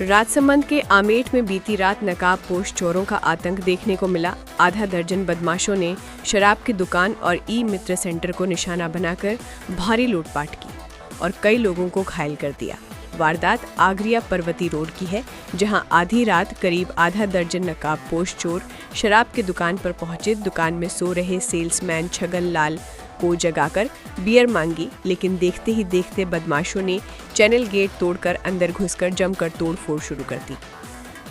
राजसमंद के आमेठ में बीती रात नकाबपोश चोरों का आतंक देखने को मिला। आधा दर्जन बदमाशों ने शराब की दुकान और ई मित्र सेंटर को निशाना बनाकर भारी लूटपाट की और कई लोगों को घायल कर दिया। वारदात आगरिया पर्वती रोड की है, जहां आधी रात करीब आधा दर्जन नकाबपोश चोर शराब की दुकान पर पहुंचे। दुकान में सो रहे सेल्समैन छगन लाल को जगाकर बियर मांगी, लेकिन देखते ही देखते बदमाशों ने चैनल गेट तोड़कर अंदर घुसकर जमकर तोड़फोड़ शुरू कर दी।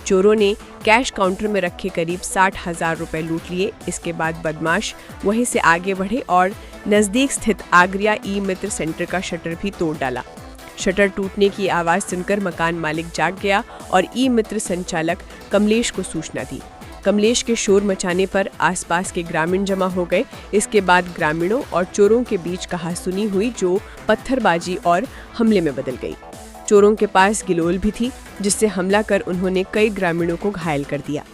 चोरों ने कैश काउंटर में रखे करीब 60,000 रुपए लूट लिए। इसके बाद बदमाश वहीं से आगे बढ़े और नजदीक स्थित आगरिया ई मित्र सेंटर का शटर भी तोड़ डाला। शटर टूटने की आवाज सुनकर मकान मालिक जाग गया और ई मित्र संचालक कमलेश को सूचना दी। कमलेश के शोर मचाने पर आसपास के ग्रामीण जमा हो गए। इसके बाद ग्रामीणों और चोरों के बीच कहासुनी हुई, जो पत्थरबाजी और हमले में बदल गई। चोरों के पास गिलोल भी थी, जिससे हमला कर उन्होंने कई ग्रामीणों को घायल कर दिया।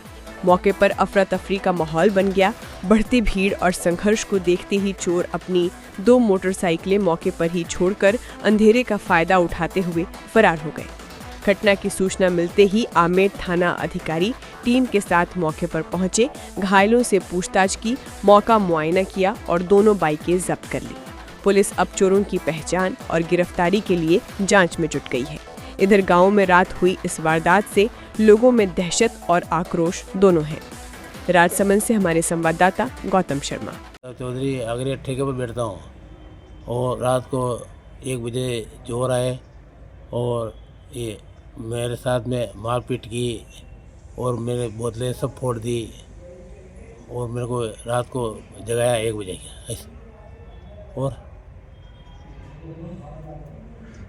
मौके पर अफरा तफरी का माहौल बन गया। बढ़ती भीड़ और संघर्ष को देखते ही चोर अपनी 2 मोटरसाइकिलें मौके पर ही छोड़कर अंधेरे का फायदा उठाते हुए फरार हो गए। घटना की सूचना मिलते ही आमेठ थाना अधिकारी टीम के साथ मौके पर पहुंचे। घायलों से पूछताछ की, मौका मुआयना किया और दोनों बाइकें जब्त कर ली। पुलिस अब चोरों की पहचान और गिरफ्तारी के लिए जांच में जुट गई है। इधर गांव में रात हुई इस वारदात से लोगों में दहशत और आक्रोश दोनों है। राजसमंद से हमारे संवाददाता गौतम शर्मा। चौधरी आगरे ठेके पर बैठता हूँ और रात को 1 बजे चोर आए और ये मेरे साथ में मारपीट की और मेरे बोतलें सब फोड़ दी और मेरे को रात को जगाया 1 बजे ऐसे।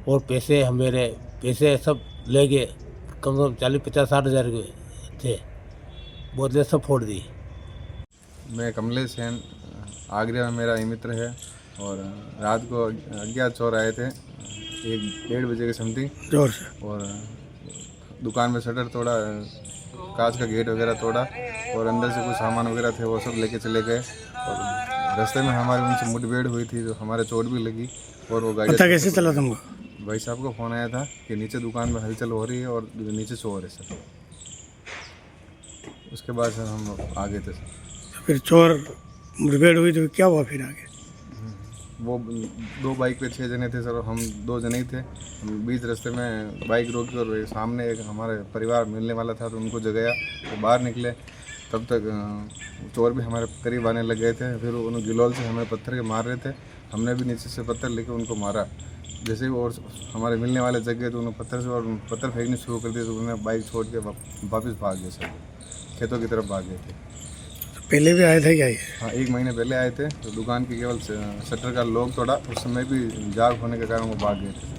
और पैसे सब ले गए, कम से कम 40-50-60 हज़ार के थे। बोतलें सब फोड़ दी। मैं कमलेश सेन, आगरा में मेरा ही मित्र है और रात को अज्ञात चोर आए थे 1-1:30 बजे के समथिंग जोर से, और दुकान में शटर तोड़ा, कांच का गेट वगैरह तोड़ा और अंदर से कुछ सामान वगैरह थे वो सब लेके चले गए। और रास्ते में हमारी उनसे मुठभेड़ हुई थी, जो हमारे चोट भी लगी। और वो गाड़ी पता कैसे चला तुमको? भाई साहब को फ़ोन आया था कि नीचे दुकान में हलचल हो रही है और नीचे चोर है सर। उसके बाद सर हम आ गए थे सर। फिर चोर मुठभेड़ हुई तो क्या हुआ फिर आगे? वो 2 बाइक पे 6 जने थे सर, हम 2 जने ही थे। बीच रास्ते में बाइक रोकी और सामने एक हमारे परिवार मिलने वाला था तो उनको जगाया, वो बाहर निकले। तब तक चोर भी हमारे करीब आने लग गए थे। फिर उन्होंने गिलोल से हमें पत्थर के मार रहे थे, हमने भी नीचे से पत्थर लेके उनको मारा। जैसे ही और हमारे मिलने वाले जग गए तो उन्होंने पत्थर फेंकने शुरू कर दिए, तो उन्होंने बाइक छोड़ के वापस भाग गए सर, खेतों की तरफ भाग गए थे। पहले भी आए थे क्या ये? हाँ, 1 महीने पहले आए थे, तो दुकान की केवल शटर का लॉक तोड़ा, उस समय भी जाग होने के कारण वो भाग गए थे।